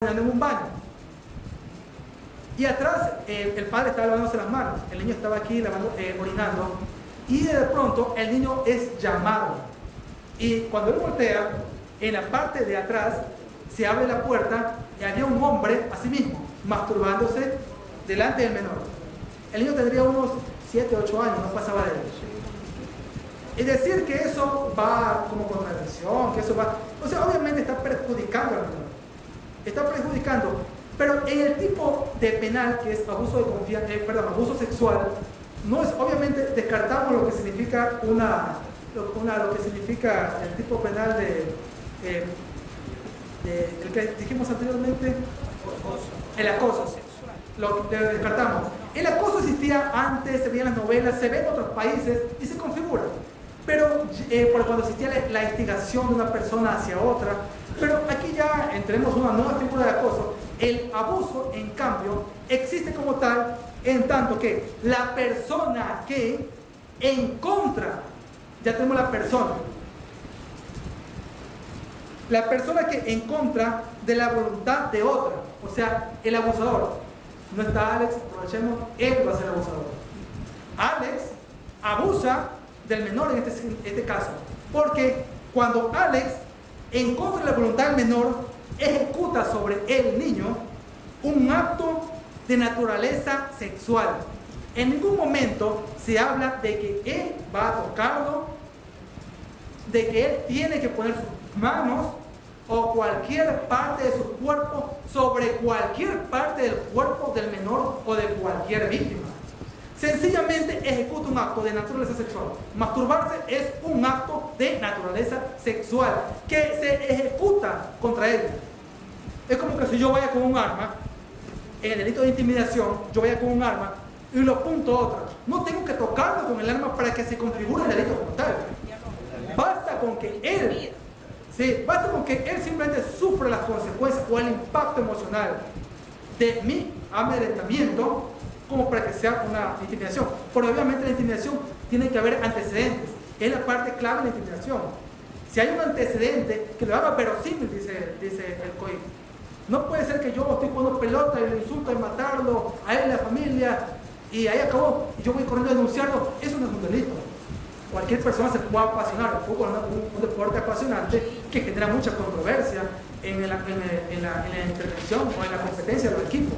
en un baño. Y atrás el padre estaba lavándose las manos, el niño estaba aquí orinando, y de pronto el niño es llamado. Y cuando él voltea, en la parte de atrás se abre la puerta y había un hombre, así mismo, masturbándose delante del menor. El niño tendría unos 7, 8 años, no pasaba de él. Es decir, que eso va como contradicción, que eso va... O sea, obviamente está perjudicando al menor. Está perjudicando. Pero en el tipo de penal que es abuso abuso sexual, no es, obviamente descartamos lo que significa lo que significa el tipo penal el que dijimos anteriormente, el acoso sexual. Lo descartamos. El acoso existía antes, se veía en las novelas, se ve en otros países y se configura. Pero cuando existía la instigación de una persona hacia otra, pero aquí ya entremos una nueva figura de acoso. El abuso, en cambio, existe como tal, en tanto que la persona que en contra, ya tenemos la persona que en contra de la voluntad de otra, o sea, el abusador. No está Alex, aprovechemos, él va a ser el abusador. Alex abusa del menor en este caso, porque cuando Alex, en contra de la voluntad del menor, ejecuta sobre el niño un acto de naturaleza sexual. En ningún momento se habla de que él va a tocarlo, de que él tiene que poner sus manos o cualquier parte de su cuerpo sobre cualquier parte del cuerpo del menor o de cualquier víctima. Sencillamente ejecuta un acto de naturaleza sexual. Masturbarse es un acto de naturaleza sexual que se ejecuta contra ella. Es como que si yo vaya con un arma, en el delito de intimidación, yo vaya con un arma y lo apunto a otra. No tengo que tocarlo con el arma para que se configure el delito como tal. Basta con que él simplemente sufra las consecuencias o el impacto emocional de mi amedrentamiento como para que sea una intimidación. Pero obviamente la intimidación tiene que haber antecedentes. Es la parte clave de la intimidación. Si hay un antecedente que lo haga verosímil, dice el COI. No puede ser que yo estoy jugando pelota y lo insulto y matarlo a él y a la familia y ahí acabó y yo voy corriendo a denunciarlo. Eso no es un delito. Cualquier persona se puede apasionar. El fútbol es un deporte apasionante que genera mucha controversia en la intervención o en la competencia de los equipos.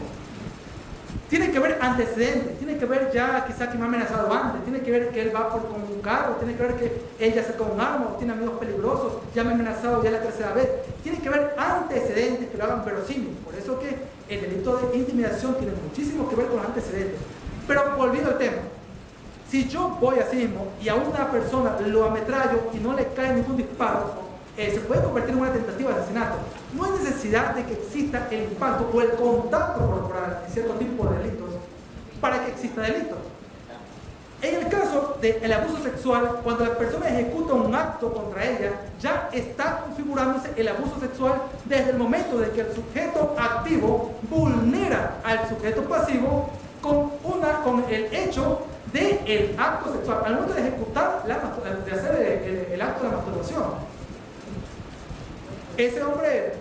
Tiene que haber antecedentes, tiene que ver ya quizá que me ha amenazado antes, tiene que ver que él va con un carro, tiene que ver que ella sacó un arma o tiene amigos peligrosos, ya me ha amenazado ya la tercera vez. Tiene que haber antecedentes que lo hagan verosímil. Por eso que el delito de intimidación tiene muchísimo que ver con los antecedentes. Pero volviendo al tema, si yo voy así mismo y a una persona lo ametrallo y no le cae ningún disparo, se puede convertir en una tentativa de asesinato. No hay necesidad de que exista el impacto o el contacto corporal en cierto tipo de delitos para que exista delito. En el caso del abuso sexual, cuando la persona ejecuta un acto contra ella, ya está configurándose el abuso sexual desde el momento de que el sujeto activo vulnera al sujeto pasivo con el hecho del acto sexual, al momento de ejecutar, de hacer el acto de la masturbación. Ese hombre,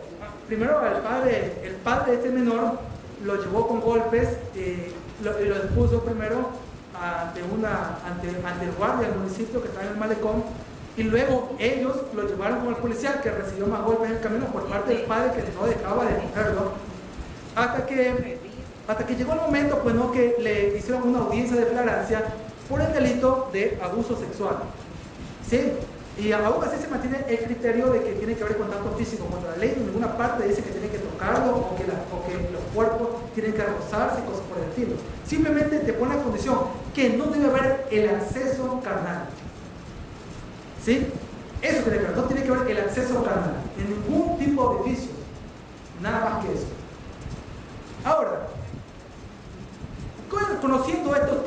primero el padre de este menor lo llevó con golpes y lo expuso primero ante el guardia del municipio que estaba en el malecón, y luego ellos lo llevaron con el policía que recibió más golpes en el camino por parte del padre que no dejaba de cogerlo hasta que llegó el momento pues, ¿no? que le hicieron una audiencia de flagrancia por el delito de abuso sexual. ¿Sí? Y aún así se mantiene el criterio de que tiene que haber contacto físico contra la ley. En ninguna parte dice que tiene que tocarlo o que los cuerpos tienen que rozarse y cosas por el estilo. Simplemente te pone la condición que no debe haber el acceso carnal. ¿Sí? Eso tiene que haber, no tiene que haber el acceso carnal en ningún tipo de edificio. Nada más que eso. Ahora, conociendo estos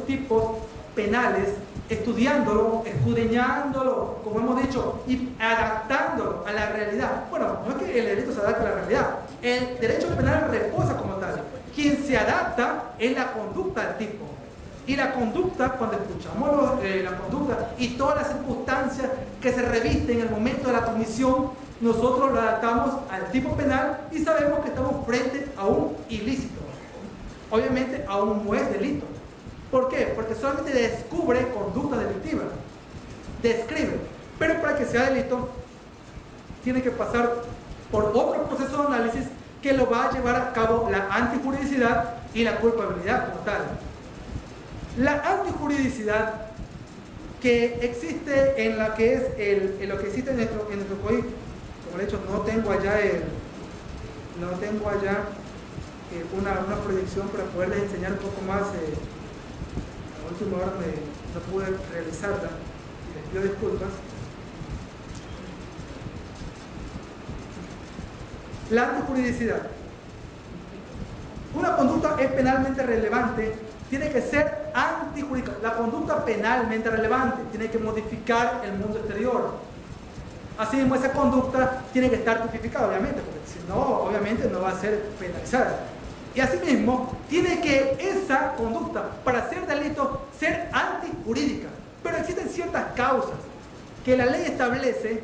tipos penales, estudiándolo, escudriñándolo, como hemos dicho, y adaptándolo a la realidad. Bueno, no es que el delito se adapte a la realidad, el derecho penal reposa como tal. Quien se adapta es la conducta del tipo. Y la conducta, cuando escuchamos la conducta y todas las circunstancias que se revisten en el momento de la comisión, nosotros lo adaptamos al tipo penal y sabemos que estamos frente a un ilícito. Obviamente aún no es delito. ¿Por qué? Porque solamente descubre conducta delictiva, describe, pero para que sea delito tiene que pasar por otro proceso de análisis que lo va a llevar a cabo la antijuridicidad y la culpabilidad como tal. La antijuridicidad que existe en la que es lo que existe en nuestro código, como le he dicho, no tengo allá una proyección para poderles enseñar un poco más. A última hora no pude realizarla, les pido disculpas. La antijuridicidad. Una conducta es penalmente relevante, tiene que ser antijurídica. La conducta penalmente relevante tiene que modificar el mundo exterior. Asimismo, esa conducta tiene que estar tipificada, obviamente, porque si no, obviamente no va a ser penalizada. Y asimismo, tiene que esa conducta, para ser delito, ser antijurídica. Pero existen ciertas causas que la ley establece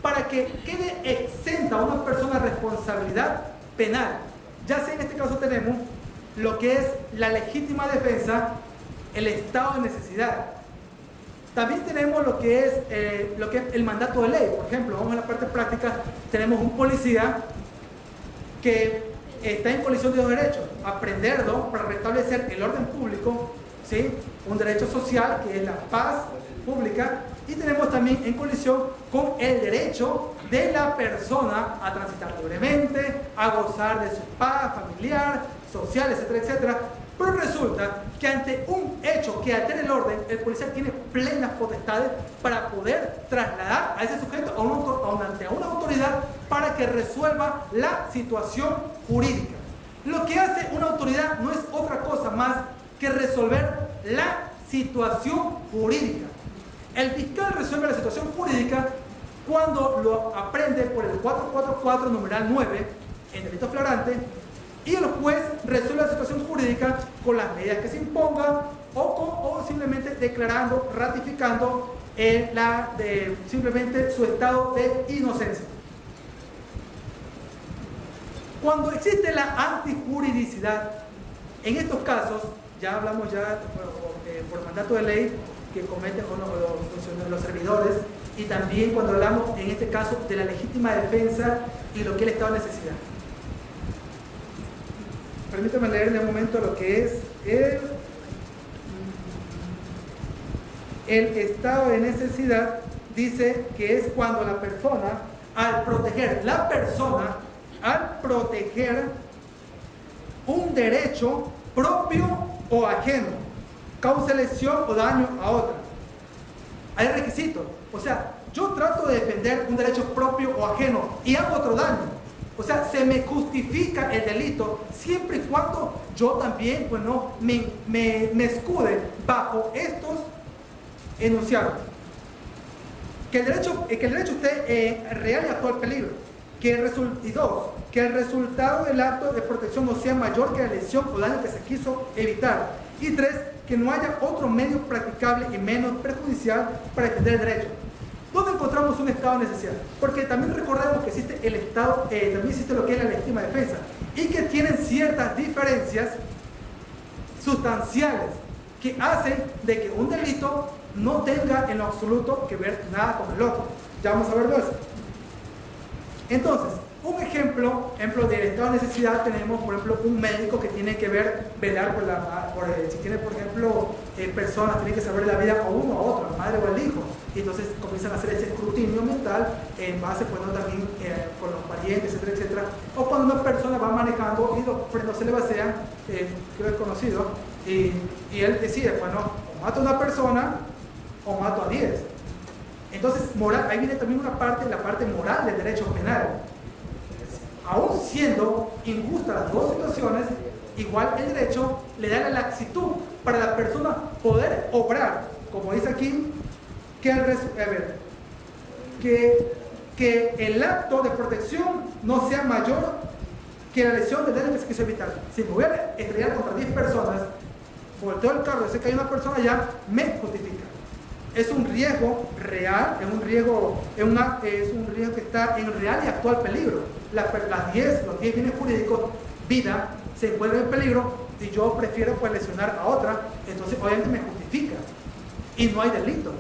para que quede exenta a una persona de responsabilidad penal. Ya sea en este caso tenemos lo que es la legítima defensa, el estado de necesidad. También tenemos lo que es el mandato de ley. Por ejemplo, vamos a la parte práctica, tenemos un policía que está en colisión de dos derechos: aprenderlo para restablecer el orden público, ¿sí? Un derecho social que es la paz pública, y tenemos también en colisión con el derecho de la persona a transitar libremente, a gozar de su paz familiar, social, etcétera, etcétera. Pero resulta que ante un hecho que altere el orden, el policía tiene plenas potestades para poder trasladar a ese sujeto ante una autoridad para que resuelva la situación jurídica. Lo que hace una autoridad no es otra cosa más que resolver la situación jurídica. El fiscal resuelve la situación jurídica cuando lo aprende por el 444 numeral 9 en delito flagrante, y el juez resuelve la situación jurídica con las medidas que se impongan o simplemente declarando, ratificando simplemente su estado de inocencia. Cuando existe la antijuridicidad, en estos casos, ya hablamos por mandato de ley que cometen los servidores, y también cuando hablamos en este caso de la legítima defensa y lo que es el estado de necesidad. Permítame leer en un momento lo que es el estado de necesidad. Dice que es cuando la persona, al proteger un derecho propio o ajeno, causa lesión o daño a otra. Hay requisitos. O sea, yo trato de defender un derecho propio o ajeno y hago otro daño. O sea, se me justifica el delito siempre y cuando yo también, pues no, me escude bajo estos enunciados. Que el derecho esté real y actual peligro. Y dos, que el resultado del acto de protección no sea mayor que la lesión o daño que se quiso evitar. Y tres, que no haya otro medio practicable y menos perjudicial para defender el derecho. ¿Dónde encontramos un estado de necesidad? Porque también recordemos que existe el estado, también existe lo que es la legítima defensa, y que tienen ciertas diferencias sustanciales que hacen de que un delito no tenga en lo absoluto que ver nada con el otro. Ya vamos a verlo eso. Entonces, un ejemplo del estado de necesidad tenemos, por ejemplo, un médico que tiene que velar si tiene, por ejemplo, personas, tiene que saber la vida a uno a otro, a la madre o al hijo, y entonces comienzan a hacer ese escrutinio mental en base, pues, ¿no? También con los parientes, etcétera, etcétera. O cuando una persona va manejando y los frenos se le vacían, creo que es conocido, y él decide, pues, ¿no? O mato a una persona o mato a 10. Entonces, ahí viene también la parte moral del derecho penal. Aún siendo injustas las dos situaciones, igual el derecho le da la laxitud para la persona poder obrar, como dice aquí, que el acto de protección no sea mayor que la lesión del daño que se quiso evitar. Si me voy a estrellar contra 10 personas, volteo el carro y sé que hay una persona allá, me justifica. es un riesgo real, es un riesgo que está en real y actual peligro. Los 10 bienes jurídicos, vida, se encuentran en peligro y yo prefiero pues lesionar a otra, entonces obviamente me justifica y no hay delito.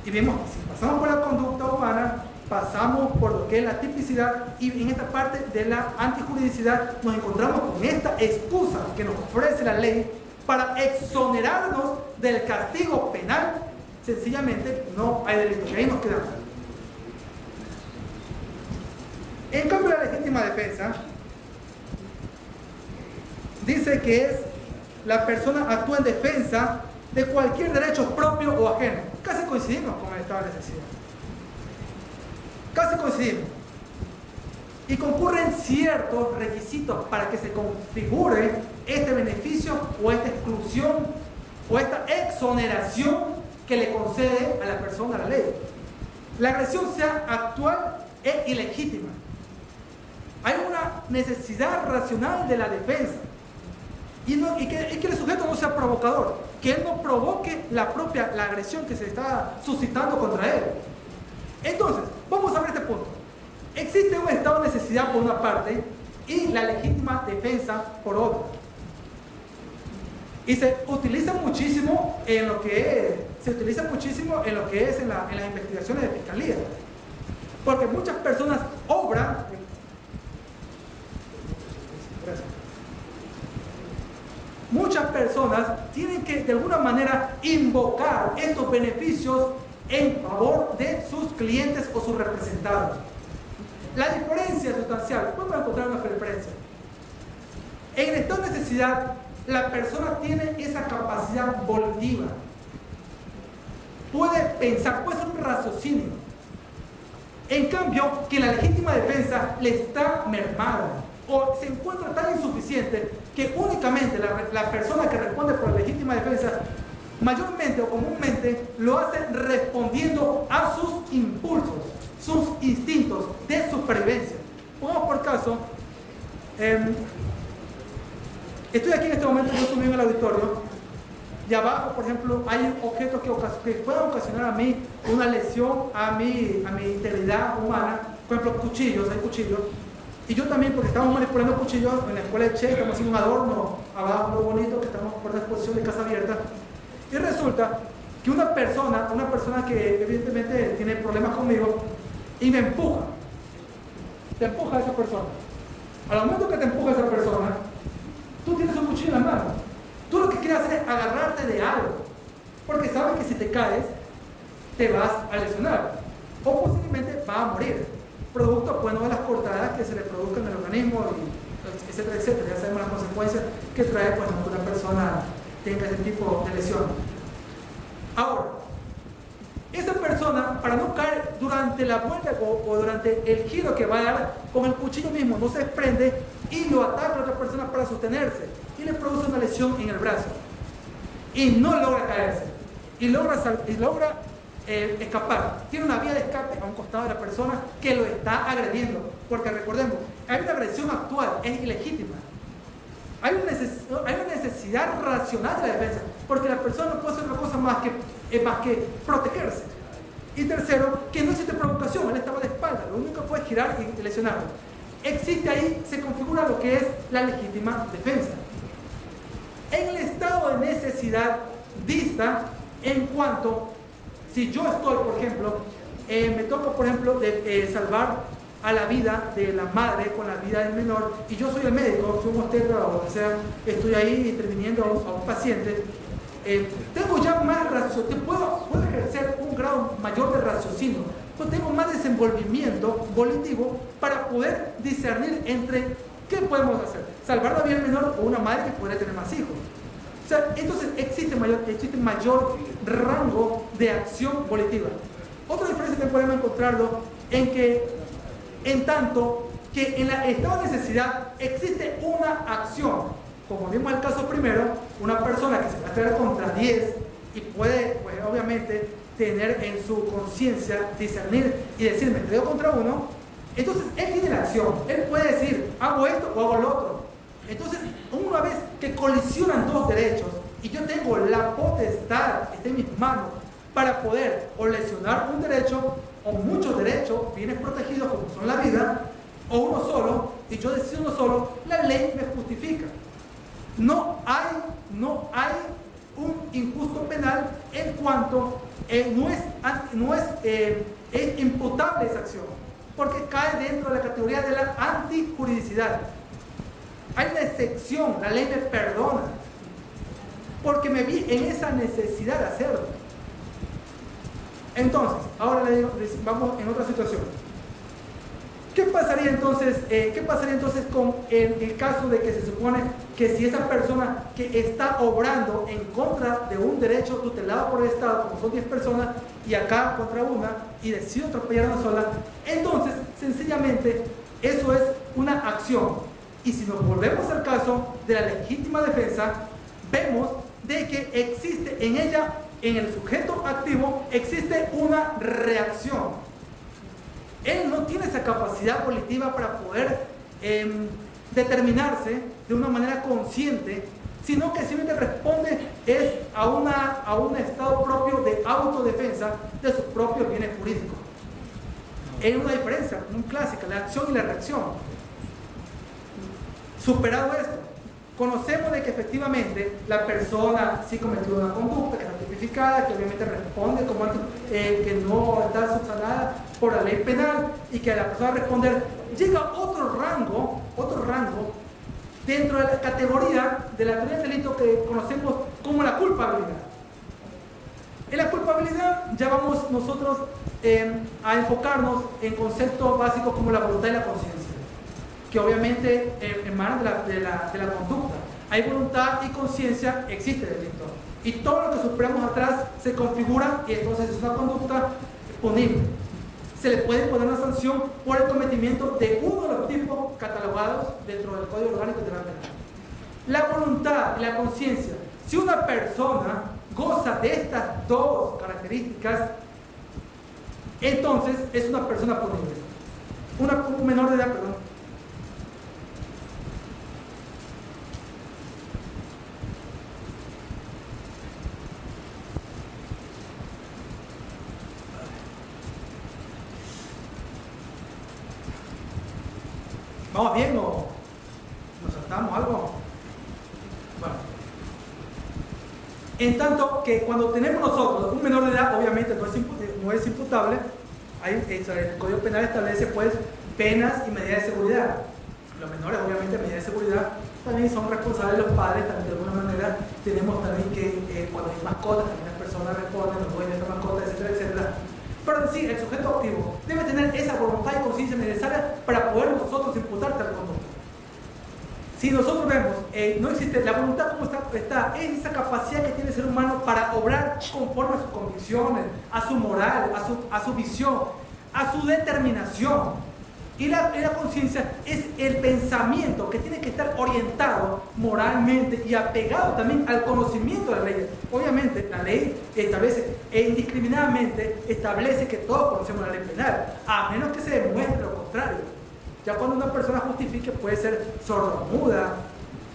Y vemos que si pasamos por la conducta humana, pasamos por lo que es la tipicidad, y en esta parte de la antijuridicidad nos encontramos con esta excusa que nos ofrece la ley para exonerarnos del castigo penal. Sencillamente no hay delito, y ahí nos quedamos. En cambio, la legítima defensa dice que es la persona actúa en defensa de cualquier derecho propio o ajeno. Casi coincidimos con el estado de necesidad. Casi coincidimos. Y concurren ciertos requisitos para que se configure este beneficio o esta exclusión o esta exoneración que le concede a la persona la ley. La agresión sea actual e ilegítima. Hay una necesidad racional de la defensa y que el sujeto no sea provocador, que él no provoque la agresión que se está suscitando contra él. Entonces, vamos a ver este punto. Existe un estado de necesidad por una parte y la legítima defensa por otra. Y se utiliza muchísimo en lo que es, en las investigaciones de fiscalía. Porque muchas personas obran. Muchas personas tienen que de alguna manera invocar estos beneficios en favor de sus clientes o sus representados. La diferencia sustancial, podemos encontrar una diferencia. En el estado de necesidad, la persona tiene esa capacidad volitiva. Puede pensar, puede ser un raciocinio. En cambio, que la legítima defensa le está mermada o se encuentra tan insuficiente que únicamente la persona que responde por la legítima defensa mayormente o comúnmente lo hace respondiendo a sus impulsos, sus instintos de supervivencia. Pongamos por caso, estoy aquí en este momento, yo subí en el auditorio y abajo, por ejemplo, hay objetos que puedan ocasionar a mí una lesión a mi integridad humana. Por ejemplo, cuchillos, hay cuchillos. Y yo también, porque estamos manipulando cuchillos en la escuela de Che, estamos haciendo un adorno abajo muy bonito, que estamos por la exposición de Casa Abierta. Y resulta que una persona que evidentemente tiene problemas conmigo y me empuja. Te empuja a esa persona. Al momento que te empuja a esa persona, tú tienes un cuchillo en la mano. Tú lo que quieres hacer es agarrarte de algo, porque sabes que si te caes, te vas a lesionar o posiblemente vas a morir, producto bueno de las cortadas que se le produzcan en el organismo, y etcétera, etcétera. Ya sabemos las consecuencias que trae cuando una persona tenga ese tipo de lesión. Ahora, esa persona, para no caer durante la vuelta o durante el giro que va a dar, con el cuchillo mismo no se desprende y lo ataca a otra persona para sostenerse y le produce una lesión en el brazo y no logra caerse y logra escapar. Tiene una vía de escape a un costado de la persona que lo está agrediendo, porque recordemos, hay una agresión actual, es ilegítima. Hay una necesidad racional de la defensa, porque la persona no puede hacer otra cosa más que protegerse. Y tercero, que no existe provocación, él estaba de espalda, lo único que puede es girar y lesionarlo. Existe ahí, se configura lo que es la legítima defensa. En el estado de necesidad dista en cuanto, si yo estoy, por ejemplo, me toca, por ejemplo, salvar a la vida de la madre con la vida del menor, y yo soy el médico, soy un obstetra, o sea, estoy ahí interviniendo a un paciente, tengo ya más raciocinio, puedo ejercer un grado mayor de raciocinio, pues tengo más desenvolvimiento volitivo para poder discernir entre qué podemos hacer, salvar la vida del menor o una madre que podría tener más hijos. O sea, entonces existe mayor rango de acción volitiva. Otra diferencia que podemos encontrarlo en tanto que en el estado de necesidad existe una acción, como vimos el caso primero, una persona que se va a traer contra 10 y puede, pues obviamente, tener en su conciencia, discernir y decir, me traigo contra uno. Entonces él tiene la acción, él puede decir, hago esto o hago lo otro. Entonces, una vez que colisionan dos derechos y yo tengo la potestad, está en mis manos, para poder o lesionar un derecho o muchos derechos, bienes protegidos como son la vida, o uno solo, y yo decido uno solo, la ley me justifica. No hay un injusto penal en cuanto es imputable esa acción, porque cae dentro de la categoría de la antijuridicidad. Hay una excepción, la ley me perdona, porque me vi en esa necesidad de hacerlo. Entonces, ahora le digo, vamos en otra situación. ¿Qué pasaría entonces con el caso de que se supone que si esa persona que está obrando en contra de un derecho tutelado por el Estado, como son 10 personas, y acá contra una, y decide atropellar a una sola, entonces sencillamente eso es una acción? Y si nos volvemos al caso de la legítima defensa, vemos de que existe en ella, en el sujeto activo, existe una reacción. Él no tiene esa capacidad volitiva para poder determinarse de una manera consciente, sino que simplemente responde a un estado propio de autodefensa de sus propios bienes jurídicos. Hay una diferencia muy clásica, la acción y la reacción. Superado esto, conocemos de que efectivamente la persona sí cometió una conducta que está tipificada, que obviamente responde como que no está subsanada por la ley penal, y que a la persona responder llega otro rango dentro de la categoría de la teoría del delito que conocemos como la culpabilidad. En la culpabilidad ya vamos nosotros a enfocarnos en conceptos básicos como la voluntad y la conciencia, que obviamente emanan de la conducta. Hay voluntad y conciencia, existe delito. Y todo lo que superamos atrás se configura y entonces es una conducta punible. Se le puede poner una sanción por el cometimiento de uno de los tipos catalogados dentro del Código Orgánico Integral Penal. La voluntad y la conciencia. Si una persona goza de estas dos características, entonces es una persona punible. Un menor de edad, perdón. ¿Vamos bien o nos saltamos algo? Bueno. En tanto que cuando tenemos nosotros un menor de edad, obviamente no es imputable. El Código Penal establece pues penas y medidas de seguridad. Los menores, obviamente, medidas de seguridad también son responsables los padres, también de alguna manera tenemos también que cuando hay mascotas, también las personas responden, los dueños de esta mascota, etcétera, etcétera. Pero sí, el sujeto activo debe tener esa voluntad y conciencia necesaria para poder nosotros imputar tal conducta. Si nosotros vemos, no existe la voluntad como está, es esa capacidad que tiene el ser humano para obrar conforme a sus convicciones, a su moral, a su visión, a su determinación. Y la conciencia es el pensamiento que tiene que estar orientado moralmente y apegado también al conocimiento de la ley. Obviamente la ley establece indiscriminadamente que todos conocemos la ley penal, a menos que se demuestre lo contrario. Ya cuando una persona justifique, puede ser sordomuda,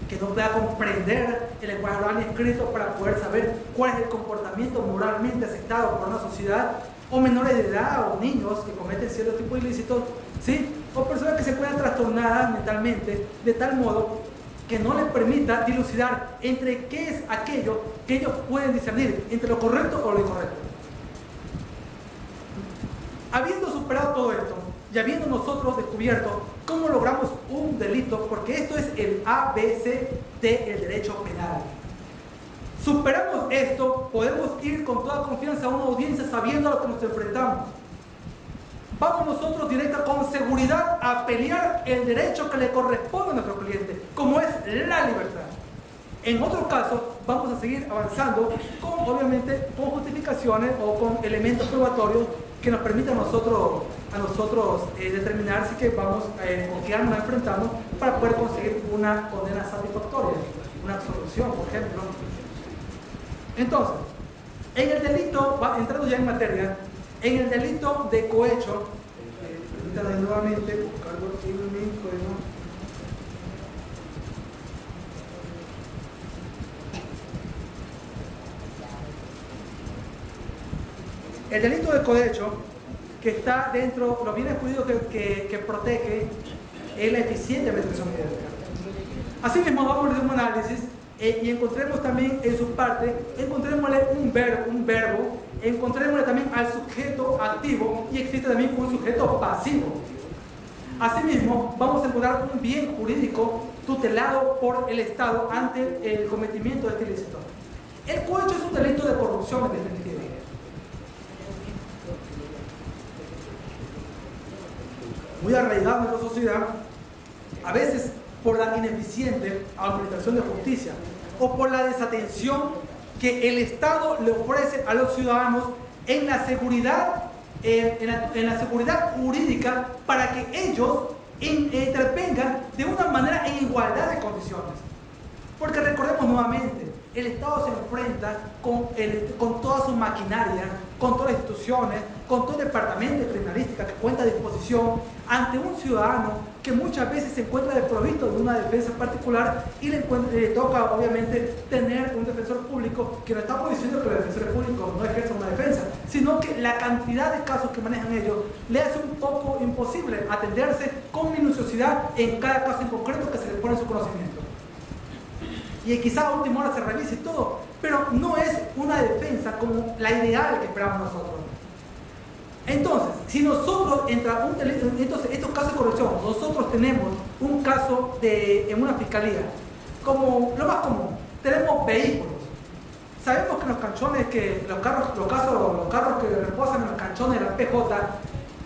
que no pueda comprender el lenguaje oral y escrito para poder saber cuál es el comportamiento moralmente aceptado por una sociedad, o menores de edad o niños que cometen cierto tipo de ilícitos, ¿sí? O personas que se encuentran trastornadas mentalmente de tal modo que no les permita dilucidar entre qué es aquello que ellos pueden discernir entre lo correcto o lo incorrecto. Habiendo superado todo esto y habiendo nosotros descubierto cómo logramos un delito, porque esto es el ABC del derecho penal. Superamos esto, podemos ir con toda confianza a una audiencia sabiendo a lo que nos enfrentamos. Vamos nosotros directa con seguridad a pelear el derecho que le corresponde a nuestro cliente, como es la libertad. En otros casos, vamos a seguir avanzando obviamente con justificaciones o con elementos probatorios que nos permitan a nosotros determinar si que vamos con qué arma nos enfrentamos para poder conseguir una condena satisfactoria, una absolución, por ejemplo. Entonces, en el delito, entrando ya en materia, en el delito de cohecho, permítanme nuevamente buscar mi código. El delito de cohecho, que está dentro, los bienes jurídicos que protege, es la eficiente administración pública. Asimismo, vamos a hacer un análisis y encontremos también en su parte, encontrémosle un verbo, encontrémosle también al sujeto activo y existe también un sujeto pasivo. Asimismo, vamos a encontrar un bien jurídico tutelado por el Estado ante el cometimiento de este ilícito. El cohecho es un delito de corrupción, en definitiva. Muy arraigado en nuestra sociedad, a veces por la ineficiente administración de justicia o por la desatención que el Estado le ofrece a los ciudadanos en la seguridad, en la seguridad jurídica para que ellos intervengan de una manera en igualdad de condiciones. Porque recordemos nuevamente, el Estado se enfrenta con toda su maquinaria, con todas las instituciones, con todo el departamento de criminalística que cuenta a disposición ante un ciudadano que muchas veces se encuentra desprovisto de una defensa particular y le toca obviamente tener un defensor público, que no estamos diciendo que los defensores públicos no ejerzan una defensa, sino que la cantidad de casos que manejan ellos le hace un poco imposible atenderse con minuciosidad en cada caso en concreto que se le pone en su conocimiento. Y quizás a última hora se revise y todo, pero no es una defensa como la ideal que esperamos nosotros. Entonces, si nosotros entramos entonces estos casos de corrupción, nosotros tenemos un caso en una fiscalía, como lo más común, tenemos vehículos. Sabemos que los canchones, los carros que reposan en los canchones de la PJ,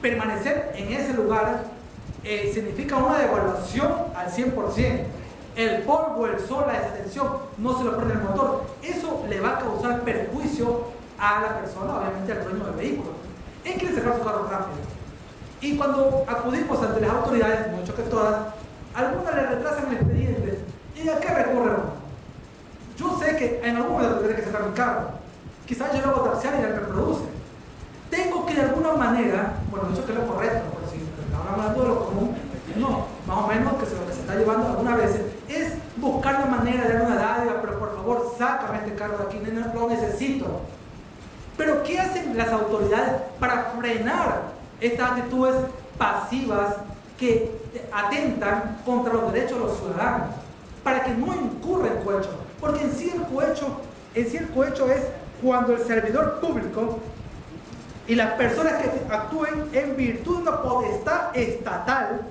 permanecer en ese lugar significa una devaluación al 100%. El polvo, el sol, la desatención, no se lo prende el motor. Eso le va a causar perjuicio a la persona, obviamente al dueño del vehículo. Él quiere sacar su carro rápido. Y cuando acudimos ante las autoridades, mucho que todas, algunas le retrasan el expediente. ¿Y a qué recurre uno? Yo sé que en algún momento tendré que sacar mi carro. Quizás yo lo hago terciario y él me produce. Tengo que de alguna manera, bueno, dicho que es lo correcto, pero si estamos hablando de lo común, no, más o menos que lo que se está llevando algunas veces es buscar la manera de dar una dádiva, pero por favor, sácame este carro de aquí, no lo necesito. Pero ¿qué hacen las autoridades para frenar estas actitudes pasivas que atentan contra los derechos de los ciudadanos? Para que no incurra el cohecho. Porque en sí el cohecho es cuando el servidor público y las personas que actúen en virtud de una potestad estatal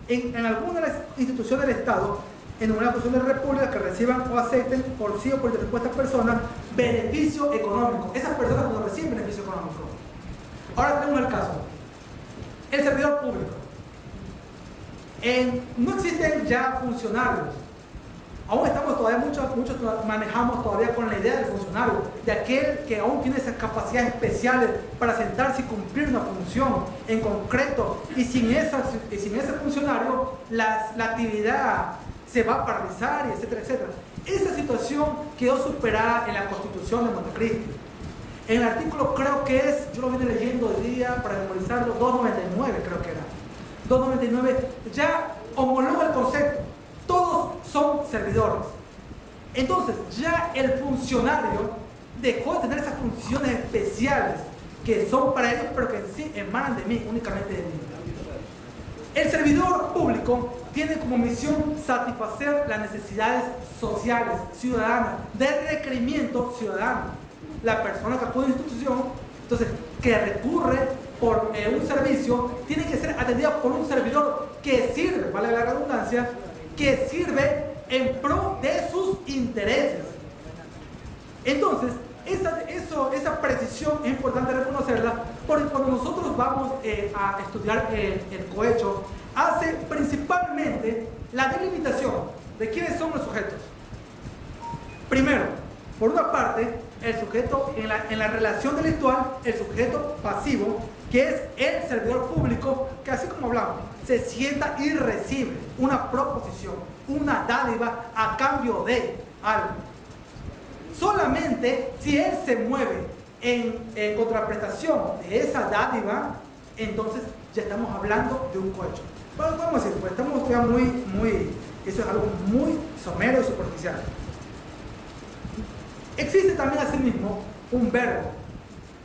en alguna de las instituciones del Estado, en una institución de la República, que reciban o acepten por sí o por dispuestas personas beneficio económico. Esas personas no reciben beneficio económico. Ahora tenemos el caso. El servidor público. No existen ya funcionarios. Aún estamos todavía, muchos manejamos todavía con la idea del funcionario, de aquel que aún tiene esas capacidades especiales para sentarse y cumplir una función en concreto, y sin ese funcionario la actividad se va a paralizar, y etcétera, etcétera. Esa situación quedó superada en la Constitución de Montecristi. En el artículo, creo que es, yo lo vine leyendo hoy día para memorizarlo, 299 creo que era. 299 ya homologa el concepto. Todos son servidores. Entonces, ya el funcionario dejó de tener esas funciones especiales que son para ellos, pero que en sí emanan de mí, únicamente de mí. El servidor público tiene como misión satisfacer las necesidades sociales, ciudadanas, de requerimiento ciudadano. La persona que acude a una institución, entonces, que recurre por un servicio, tiene que ser atendida por un servidor que sirve, vale la redundancia, que sirve en pro de sus intereses. Entonces, esa precisión es importante reconocerla, porque cuando nosotros vamos a estudiar el cohecho, hace principalmente la delimitación de quiénes son los sujetos. Primero, por una parte, el sujeto en la relación delictual, el sujeto pasivo, que es el servidor público, que así como hablamos, se sienta y recibe una proposición, una dádiva a cambio de algo. Solamente si él se mueve en contraprestación de esa dádiva, entonces ya estamos hablando de un cohecho. Bueno, podemos decir, pues estamos ya eso es algo muy somero y superficial. Existe también asimismo un verbo.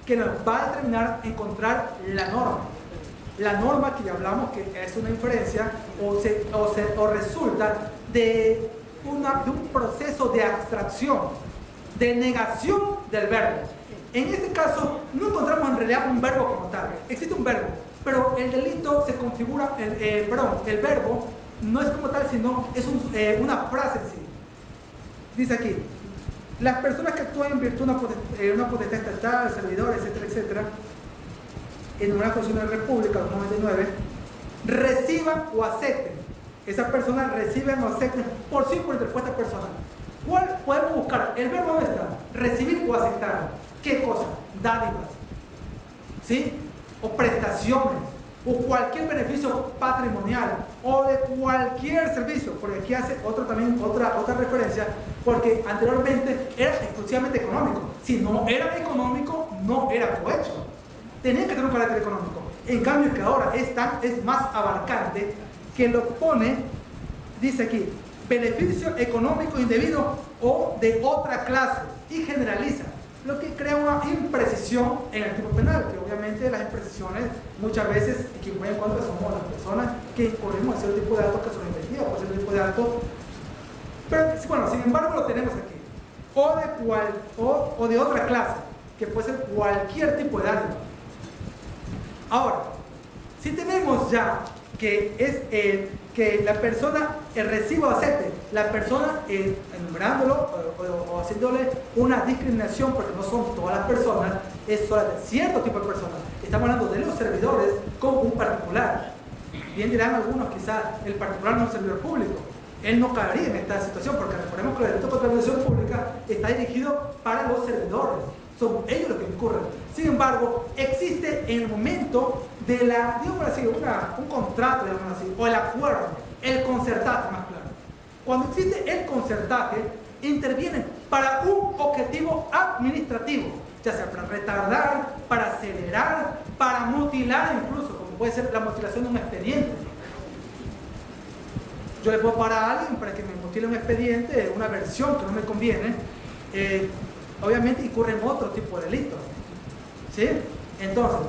que nos va a determinar encontrar la norma. La norma que ya hablamos que es una inferencia o resulta de un proceso de abstracción, de negación del verbo. En este caso no encontramos en realidad un verbo como tal, existe un verbo, pero el delito se configura, el verbo no es como tal, sino es una frase en sí. Dice aquí, las personas que actúan en virtud de una potestad estatal, servidores, etcétera, etcétera, enumeradas Constitución de la República, 99, reciban o acepten. Esas personas reciben o acepten por sí por interpuesta personal. ¿Cuál podemos buscar? El verbo ¿dónde está? Recibir o aceptar. ¿Qué cosa? Dádivas, ¿sí? O prestaciones, o cualquier beneficio patrimonial, o de cualquier servicio, porque aquí hace otra referencia, porque anteriormente era exclusivamente económico. Si no era económico, no era cohecho. Tenía que tener un carácter económico. En cambio, que ahora es más abarcante, que lo pone, dice aquí, beneficio económico indebido o de otra clase, y generaliza, lo que crea una imprecisión en el tipo penal, que obviamente las imprecisiones muchas veces, y quien puede en contra somos las personas que incurrimos en cierto tipo de actos que son investigados por cierto tipo de actos. Pero bueno, sin embargo lo tenemos aquí, o de otra clase, que puede ser cualquier tipo de dádiva. Ahora, si tenemos ya que es que la persona reciba o acepte, la persona enumerándolo o haciéndole una discriminación, porque no son todas las personas, es solo de cierto tipo de personas. Estamos hablando de los servidores con un particular. Bien dirán algunos, quizás el particular no es un servidor público. Él no caería en esta situación, porque recordemos que el delito contra la administración pública está dirigido para los servidores. Son ellos los que incurren. Sin embargo, existe en el momento de la, digamos así, un contrato, digamos así, o el acuerdo, el concertaje, más claro. Cuando existe el concertaje, intervienen para un objetivo administrativo, ya sea para retardar, para acelerar, para mutilar incluso, como puede ser la mutilación de un expediente. Yo le puedo parar a alguien para que me mutile un expediente, una versión que no me conviene, obviamente incurre en otro tipo de delitos, ¿sí? Entonces,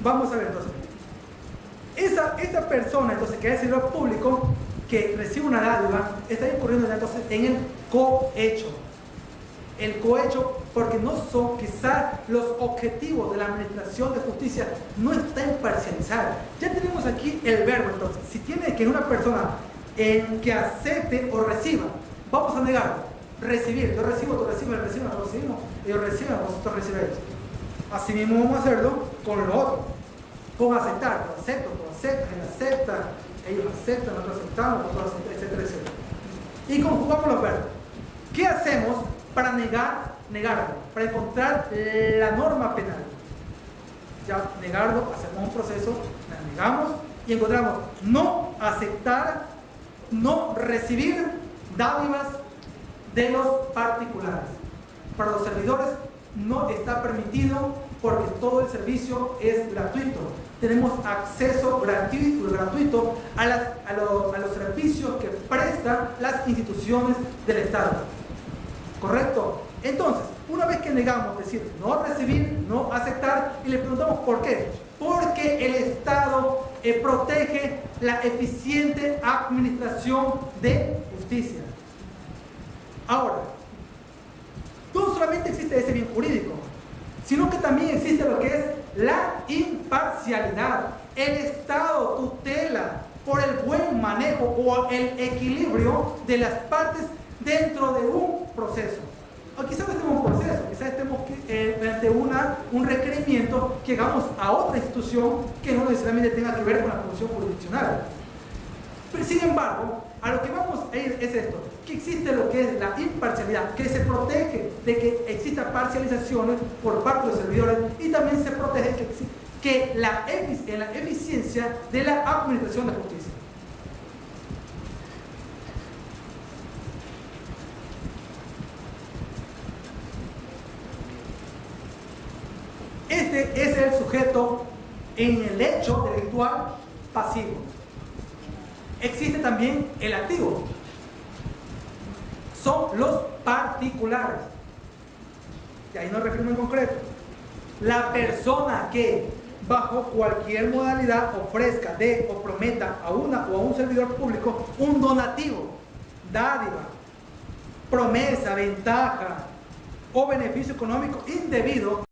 vamos a ver entonces. Esta persona entonces que es servidor público, que recibe una dádiva, está incurriendo entonces en el cohecho. El cohecho, porque no son quizás los objetivos de la administración de justicia, no está en parcializar. Ya tenemos aquí el verbo entonces. Si tiene que una persona que acepte o reciba, vamos a negarlo. Recibir, yo recibo, tú recibes, nosotros recibimos, ellos reciben, vosotros recibéis. Así mismo vamos a hacerlo con lo otro, con aceptar, yo acepto, tú aceptas, él acepta, ellos aceptan, nosotros aceptamos, nosotros aceptamos, etcétera, etcétera. Y conjugamos los verbos. ¿Qué hacemos para negarlo? Para encontrar la norma penal. Ya negarlo, hacemos un proceso, la negamos y encontramos no aceptar, no recibir dádivas de los particulares. Para los servidores no está permitido porque todo el servicio es gratuito. Tenemos acceso gratuito a los servicios que prestan las instituciones del Estado. ¿Correcto? Entonces, una vez que negamos, es decir, no recibir, no aceptar, y le preguntamos ¿por qué? Porque el Estado protege la eficiente administración de justicia. Ahora, no solamente existe ese bien jurídico, sino que también existe lo que es la imparcialidad. El Estado tutela por el buen manejo o el equilibrio de las partes dentro de un proceso. O quizás no estemos en un proceso, quizás estemos ante un requerimiento que llegamos a otra institución que no necesariamente tenga que ver con la función jurisdiccional. Pero sin embargo, a lo que vamos a ir es esto, que existe lo que es la imparcialidad, que se protege de que exista parcializaciones por parte de los servidores y también se protege que la eficiencia de la administración de justicia. Este es el sujeto en el hecho delictual pasivo. Existe también el activo. Son los particulares. Y ahí nos referimos en concreto. La persona que bajo cualquier modalidad ofrezca, dé o prometa a una o a un servidor público un donativo, dádiva, promesa, ventaja o beneficio económico indebido